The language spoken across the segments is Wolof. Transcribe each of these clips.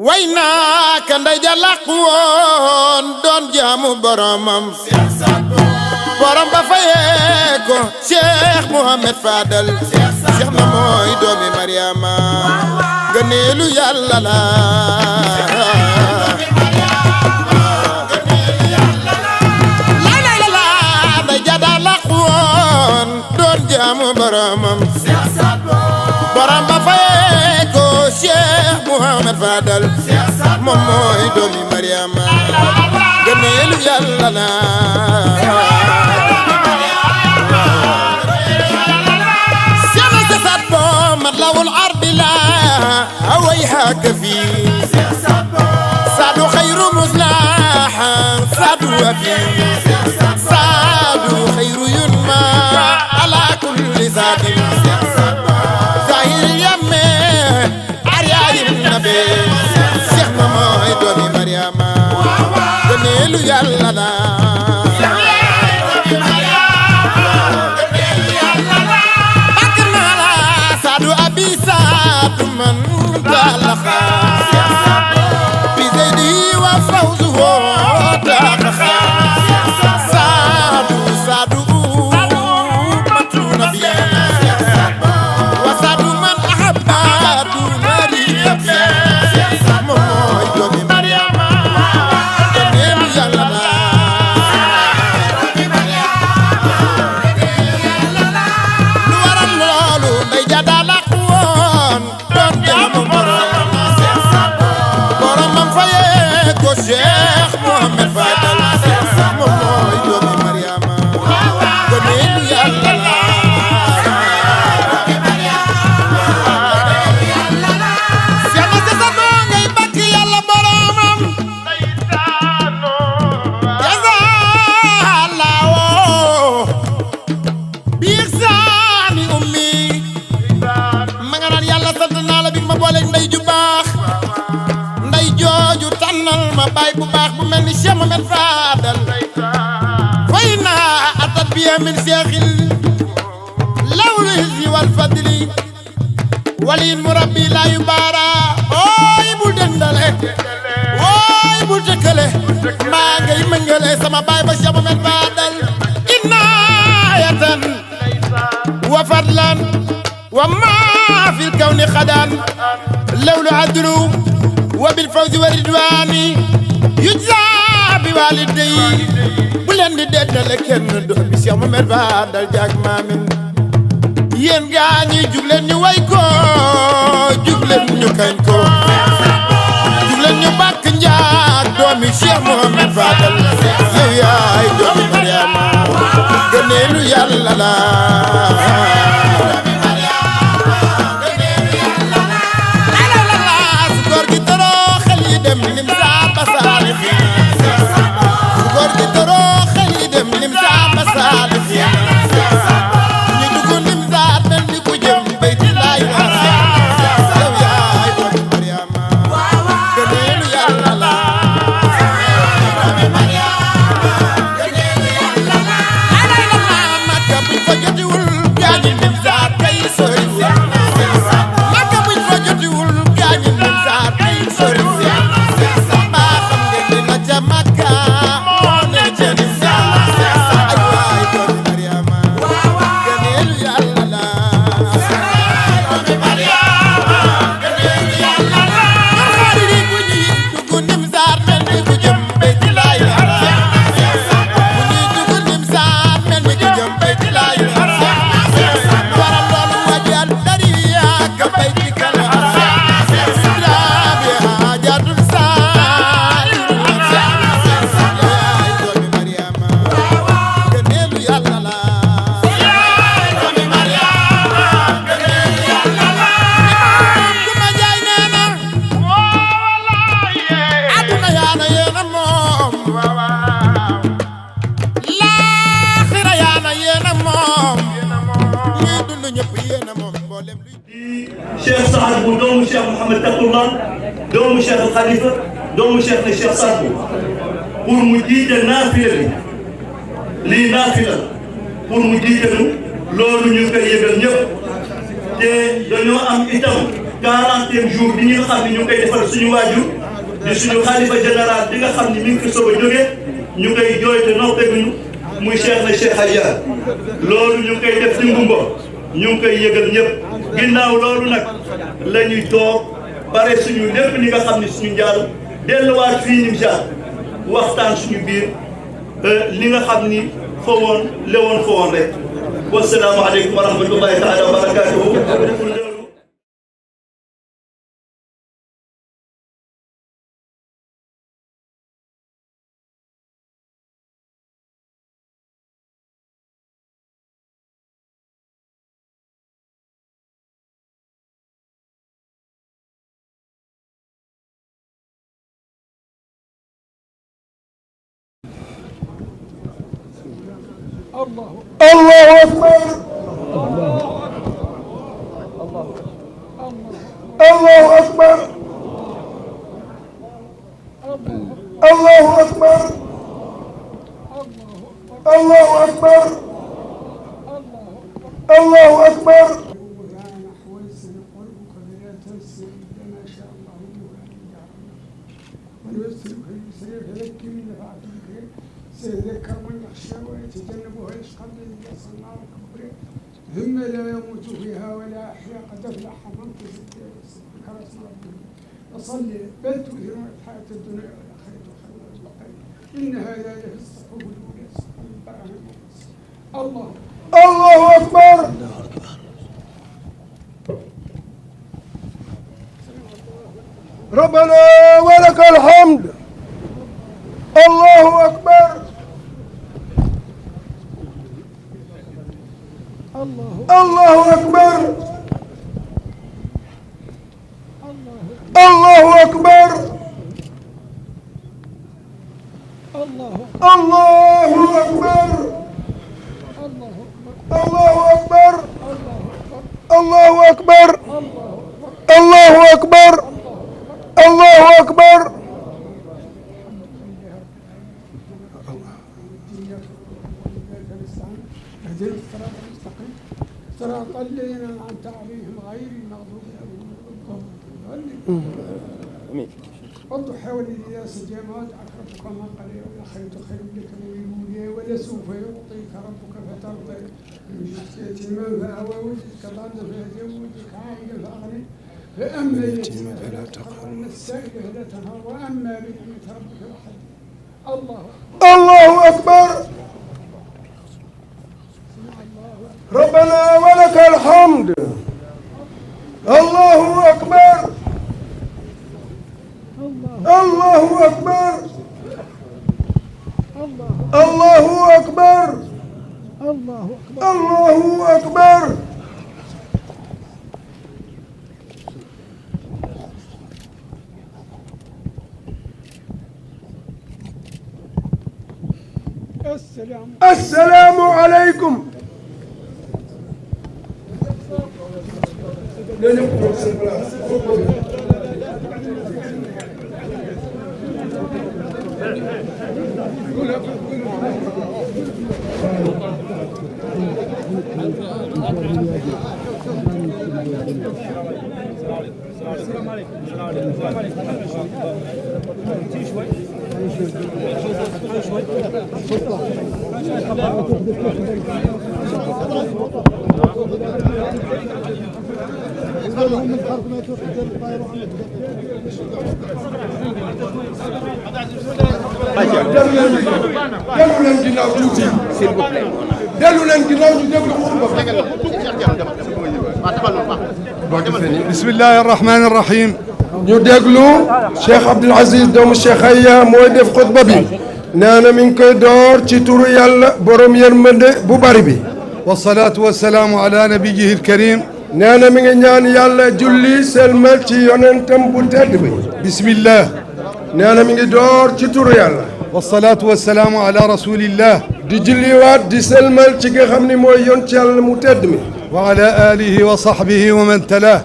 way naa ka ndey ja làqu woon doon jaamu boromam borom ba fayee ko Cheikh Mouhamed Fadal Cheikh na mooy doomi Mariama gëneelu Yàlla la ndey ja daa làqu woon doon jaamu boromam borom ba fayee ko Cheikh Mouhamed Fadal moom mooy doomi Mariama gëneelu Yàlla la sena sasat bo matlawul ardi la awayhaka fi saadu xayru muslaha saadu wafi saadu xayru yunma ala kulli saadin zahir yamme aryayin nabe Cheikh na mooy doomi Mariama gëneelu Yàlla la saadu abi saadu man dalaxa bi zeydi wa fawzuhu dalaxa saadu saadu matu nabi wa saadu man ahabba duna riyabi mooy doomi Mariama gëneelu Yàlla la lu waral loolu ndey ja daa làqu woon doon jaamu boromam fayee ko Cheikh Mouhamed Fadal moom mooy doomi Mariama gëneelu Yàlla la sama sa doo ngay bakk Yàlla boromam yazaalawoo biir saani ummi ma nga naan Yàlla sant naa la bi ma booleeg ndey ju baax ndey jooju tànnal ma baay bu baax bu mel ni Cheikh Mouhamed Fadal fay naa atat biya min seexil lawlu hizzi wal fadli waliin murabbi laa yu baara ooy bul dendale ooy bul tëkkale maa ngay mëngale sama baay ba Cheikh Mouhamed Fadal inaayatan wa fadlan wa maa fil kawni xadan lawlu adlu wa bil fawzi wa ridwani yujza bi walidayi bu leen di deddale kenn doomi Cheikh Mouhamed Fadal jaag maamin yéen gaa ñi jug leen ñu way ko jug leen ñu kañ ko jug leen ñu bàkk njaag doomi Cheikh Mouhamed Fadal yow yaay doomi Mariama gëneelu Yàlla la su góor gi toroo xel yi dem lim saa ba saalixi su góor gi toroo xel yi dem lim saa ba saalixi ñu dugg lim saa mel ni ku jëm bayti laay wara yow yaay doomi Mariama gëneelu Yàlla la Makka buñ fa jotiwul gaañi lim saa kay soriwul Makka buñ fa jotiwul gaañi lim saa kay soriwul maa xam ngeen ni la ca Makka moo ne ca lim saa ay waay doomi Mariama gëneelu Yàlla la xarit yi bu ñuy dugg nim saa mel ni ku jëm bayti laay wara bu ñuy dugg nim saa mel ni ku jëm bayti laay wara waral loolu wajal dariya ka bayti kala rabi haajatul saay yaay doomi Mariama gëneelu Yàlla la ku ma jaay nee na aduna yaana yéena moom laaxira yaana yéena moom ñuy dund ñëpp yéena moom mboolem luy Cheikh Saad bu doomu Cheikh Mouhamed Taqullah doomu Cheikh Al Khalifa doomu Cheikh ne Cheikh Saad bu pour mu jiite naafila bi lii naafila pour mu jiite nu loolu ñu koy yëgal ñëpp te dañoo am itam 40e jour bi nga xam ne ñu ngi koy defal suñu waajur di suñu xalifa général bi nga xam ne mi ngi fi soog a jógee ñu koy jooy te noppeeguñu muy Cheikh na Cheikh Hadja loolu ñu ngi koy def ci ngumba ñu ngi koy yëgal ñëpp ginnaaw loolu nag la ñuy toog bare suñu lépp li nga xam ne suñu njaal delluwaat fii ni jaar waxtaan suñu biir li nga xam ni fa woon lewoon fa woon rek wasalaamu aleykum wa rahmatullahi taala wa barakatuhu. الله أكبر الله أكبر الله أكبر الله أكبر الله أكبر سيذكر من يخشى ويتجنبها الاشقى الذي يصلى النار الكبرى ثم لا يموت فيها ولا يحيا قد افلح من تزكى ذكر اسم ربه وصلي بل تؤثرون الحياه الدنيا والاخره خير وابقى ان هذا لفي الصحف الاولى صحف ابراهيم الله اكبر ربنا ولك الحمد الله أكبر الله أكبر الله أكبر الله أكبر الله أكبر الله أكبر الله أكبر الله أكبر اهدنا الصراط المستقيم صراط الذين انعمت عليهم غير المغضوب عليهم ولا الضالين والضحى والليل اذا سجى ما ودعك ربك ما قلى والاخره خير لك من الاولى ولسوف يعطيك ربك فترضى يتيما فاوى وجدك ضالا فهدى وجدك عائلا فاغنى فاما اليتيم فلا تقهر وان السائل فلا تنهر واما بنعمه ربك فحدث الله اكبر ربنا ولك الحمد الله أكبر الله أكبر الله أكبر الله أكبر السلام عليكم السلام عليكم. السلام عليكم. بسم الله الرحمن الرحيم. ñu déglu Cheikh Abdoul Aziz doomu Cheikh Aya mooy def xutba bi nee na mi ngi koy door ci turu yàlla borom yërmande bu bari bi. والصلاة والسلام على نبيه الكريم. nee na mi ngi ñaan yàlla julli selmal ci yonentam bu tedd bi. بسم الله. nee na mi ngi door ci turu yàlla. والصلاة والسلام على رسول الله. di julliwaat di selmal ci nga xam ni mooy yont yàlla mu tedd mi. وعلى آله وصحبه ومن تلاه.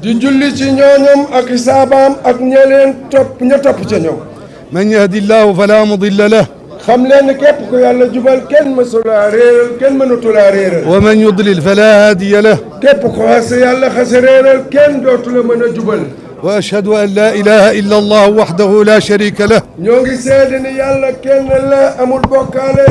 di julli ci ñooñam ak saabaam ak ña leen topp ña topp ca ñoom. من يهدي الله فلا مضل له. xam leen ne képp ku yàlla jubal kenn mësulaa réeral kenn mënatulaa réeral ومن يضلل فلا هادي له képp ku xas yàlla xase réeral kenn dootu la mën a jubal وأشهد أن لا إله إلا الله وحده لا شريك له ñoo ngi seede ni yàlla kenn la amul bokkaale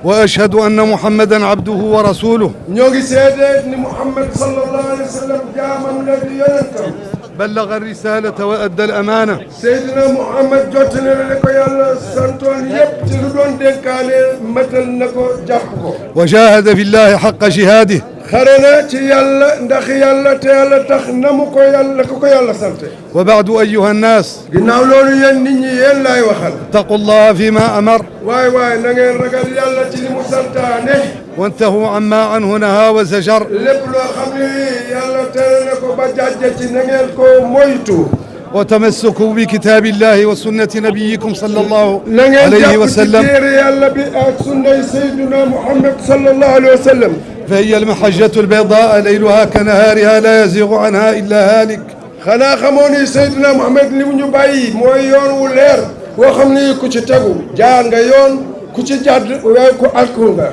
وأشهد أن محمدا عبده ورسوله ñoo ngi seede ni Muhammad sallallahu alayhi wa sallam jaamam la di yonentam بلغ الرسالة وأدى الأمانة Seydina Muhammad jottali na ko yàlla santoon yépp ci lu doon dénkaane matal na ko jàpp ko وجاهد في الله حق جهاده xare na ci yàlla ndax yàlla te yàlla tax na mu ko yàlla ko ko yàlla sante وبعد أيها الناس ginnaaw loolu yéen nit ñi yéen laay waxal اتقوا الله فيما أمر waay waay na ngeen ragal yàlla ci li mu santaane وانتهوا عما عنه نهى وزجر lépp loo xam ne yàlla tere na ko ba jàjje ci na ngeen ko moytu وتمسكوا بكتاب الله وسنة نبيكم صلى الله na ngeen عليه jàpp ci وسلم téere yàlla bi ak sunnay Seydina Muhammad sallallahu alayhi wa sallam فهي المحجة البيضاء ليلها كنهارها لا يزيغ عنها إلا هالك xanaa xamoo ni Seydina Muhammad li mu ñu bàyyi mooy yoon wu leer boo xam ni ku ci tegu jaar nga yoon ku ci jàdd waaye ku alku nga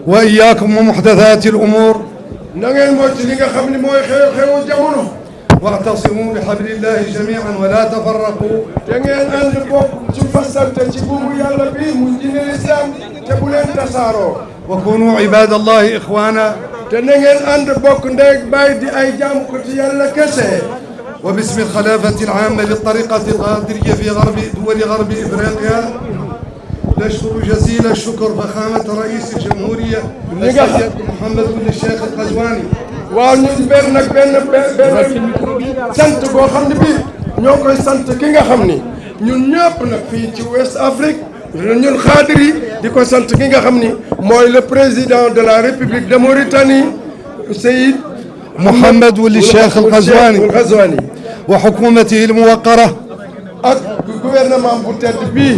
وإياكم ومحدثات الأمور na ngeen moytu li nga xam ni mooy xew-xewu jamono واعتصموا بحبل الله جميعا ولا تفرقوا te ngeen ànd bokk ci fasante ci buubu yàlla bi mu diine lislaam te bu leen tasaaroo وكونوا عباد الله إخوانا te na ngeen ànd bokk ndey bàyyi di ay jaamu ko ci yàlla kese وباسم الخلافة العامة للطريقة القادرية في دول غرب إفريقيا نشكر جزيل الشكر فخامة رئيس الجمهورية السيد محمد بن الشيخ القزواني waaw ñun benn nag benn sant boo xam ne bii ñoo koy sant ki nga xam ni ñun ñëpp nag fii ci West Afrique ñun xaadir yi di ko sant ki nga xam ni mooy le président de la République de Mauritanie Seyid محمد ولي الشيخ القزواني وحكومته الموقرة ak gouvernement bu tedd bii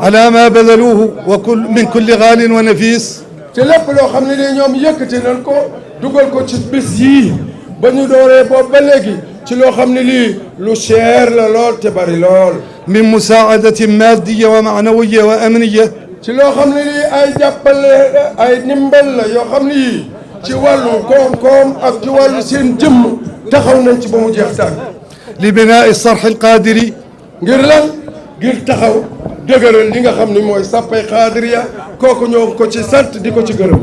على ما بذلوه وكل من كل غال ونفيس te lépp loo xam ne ni ñoom yëkkati nañ ko dugal ko ci bis yii ba ñu dooree boobu ba léegi ci loo xam ne lii lu cher la lool te bari lool من مساعدة مادية ومعنوية وأمنية ci loo xam ne lii ay jàppale ay ndimbal la yoo xam ne yii ci wàllu koom-koom ak ci wàllu seen jëmm taxaw nañ ci ba mu jeex tàkk لبناء الصرح القادري ngir lan ngir taxaw dëgëral li nga xam ne mooy sàppay xaadiriya kooku ñoo ko ci sant di ko ci gërëm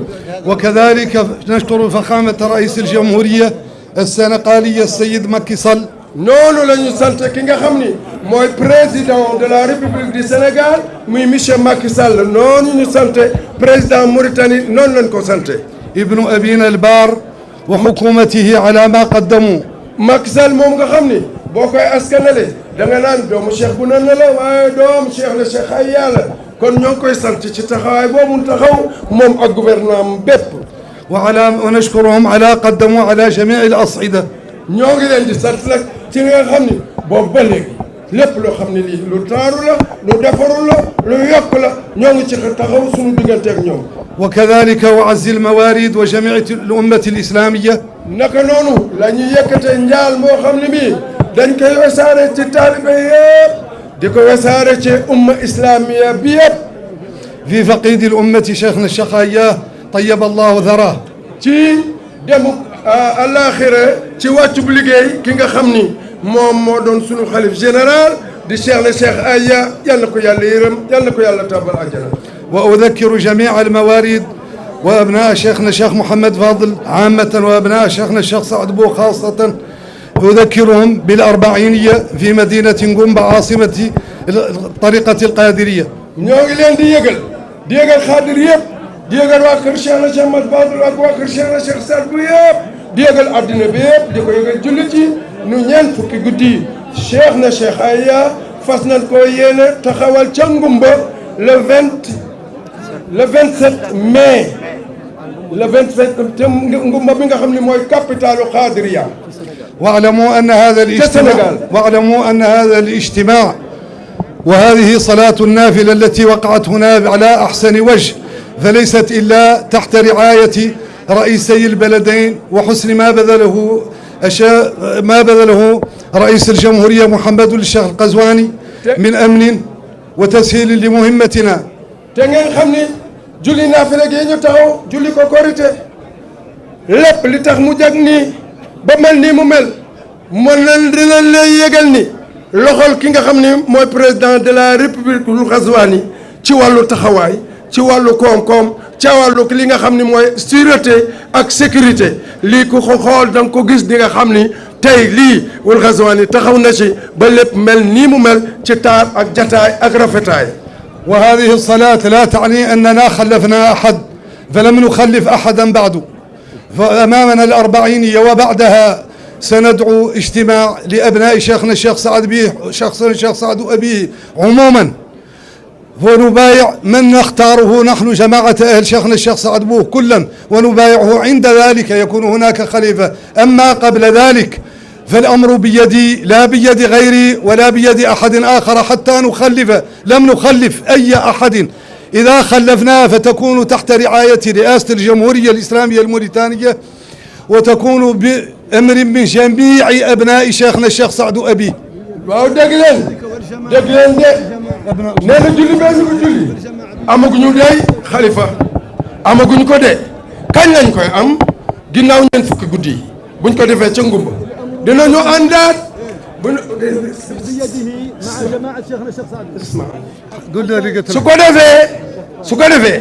وكذلك نشكر فخامة رئيس الجمهورية السنغالية السيد ماكي سال noonu la ñu sant ki nga xam ni mooy président de la République du Sénégal muy monsieur Macky Sall noonu ñu sant président Mauritanie noonu lañ ko sante ابن أبينا البار وحكومته على ما قدموا Macky Sall moom nga xam ni boo koy askanale da nga naan doomu cheikh bu nan la waaye doomu cheikh la cheikh ay yàlla kon ñoo ngi koy sant ci taxawaay boobu mu taxaw moom ak gouvernement bépp ونشكرهم على قدموا على جميع الأصعدة ñoo ngi leen di sant nag ci nga xam ni boobu ba léegi lépp loo xam ne lii lu taaru la lu defaru la lu yokk la ñoo ngi ci taxaw suñu diggante ak ñoom وكذلك وعز الموارد وجميع الأمة الإسلامية naka noonu la ñuy yëkkatee njaal moo xam ne bii dañ koy wesaare ci taalibe yëpp di ko wesaare ci umma islamiya bi yëpp في فقيد الأمة شيخنا الشيخ أياه طيب الله ذراه ci demuk àllaaxira ci wàccub liggéey ki nga xam ni moom moo doon sunu xalif général di cheikh na cheikh Aya yal na ko yàlla yërëm yal na ko yàlla tàbbal àjjana وأذكر جميع الموارد وأبناء شيخنا الشيخ محمد فاضل عامة وأبناء شيخنا الشيخ سعد بو خاصة أذكرهم بالأربعينية في مدينة قنبة عاصمة الطريقة القادرية ñoo ngi leen di yëgal xaadir yëpp di yëgal waa kër cheikh na cheikh Mat Fadul ak waa kër cheikh na cheikh Saad bu yëpp di yëgal adduna bi yëpp di ko yëgal jullit yi nu ñeent fukki guddi cheikh na cheikh Aya fas nañ ko yéene taxawal ca Ngumba le 27 mai le 27 te Ngumba bi nga xam ne mooy capitalu Xaadiriya واعلموا أن هذا الاجتماع وهذه صلاة النافلة التي وقعت هنا على أحسن وجه فليست إلا تحت رعاية رئيسي البلدين وحسن ما بذله رئيس الجمهورية محمد الشيخ القزواني من أمن وتسهيل لمهمتنا. te ngeen xam ni julli naafila gi ñu taxaw julli ko korite lépp li tax mu jag nii ba mel nii mu mel mën nañ dina lay yëgal ni loxol ki nga xam ni mooy président de la république lu Ghazouani ci wàllu taxawaay ci wàllu koom-koom ci wàllu li nga xam ni mooy sûreté ak sécurité lii ku ko xool da nga ko gis di nga xam ni tey lii wul Ghazouani taxaw na ci ba lépp mel nii mu mel ci taar ak jataay ak rafetaay. وهذه الصلاة لا تعني أننا خلفنا أحد فلم نخلف أحدا بعد فأمامنا الأربعينية وبعدها سندعو اجتماع لأبناء شيخنا الشيخ سعد بيه شخصنا الشيخ سعد وأبيه عموما ونبايع من نختاره نحن جماعة أهل شيخنا الشيخ سعد بوه كلا ونبايعه عند ذلك يكون هناك خليفة أما قبل ذلك فالأمر بيدي لا بيد غيري ولا بيد أحد آخر حتى نخلف لم نخلف أي أحد إذا خلفناه فتكون تحت رعاية رئاسة الجمهورية الإسلامية الموريتانية وتكون بأمر من جميع أبناء شيخنا الشيخ سعد أبي. waaw dégg leen de nee na julli bee ñu ko julli amaguñu dey xalifa amaguñ ko de kañ lañ koy am ginnaaw ñeen fukki guddi yi buñ ko defee ca ngumba dinañu àndaat su ko defee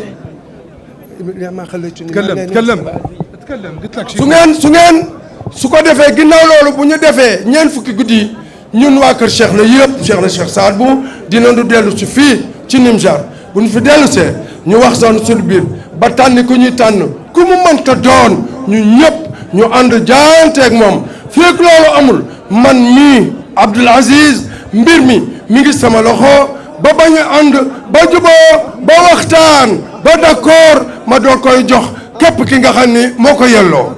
su ko defee ginnaaw loolu bu ñu defee ñeen fukki guddi yi ñun waa kër Cheikh na yëpp Cheikh Saad Bou dinañu dellu si fii ci Nimjar bu ñu fi dellu see ñu wax soon suñu biir ba tànn ku ñuy tànn ku mu mënta doon ñu ñëpp ñu ànd jaayanteeg moom fii ak loolu amul man mii Abdoul Aziz mbir mi ngi sama loxo ba bañ a ànd ba juboo ba waxtaan ba d'accord ma doon koy jox képp ki nga xam ni moo ko yelloo.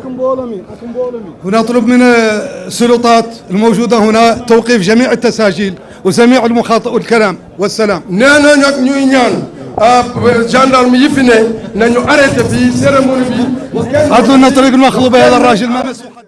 ونطلب من السلطات الموجودة هنا توقيف جميع التساجيل وجميع المخاطب والكلام والسلام. nee na nag ñuy ñaan gendarme yi fi ne nañu arrêté fii cérémonie bi. أعطونا طريق المخلوب هذا الراجل ما مسموح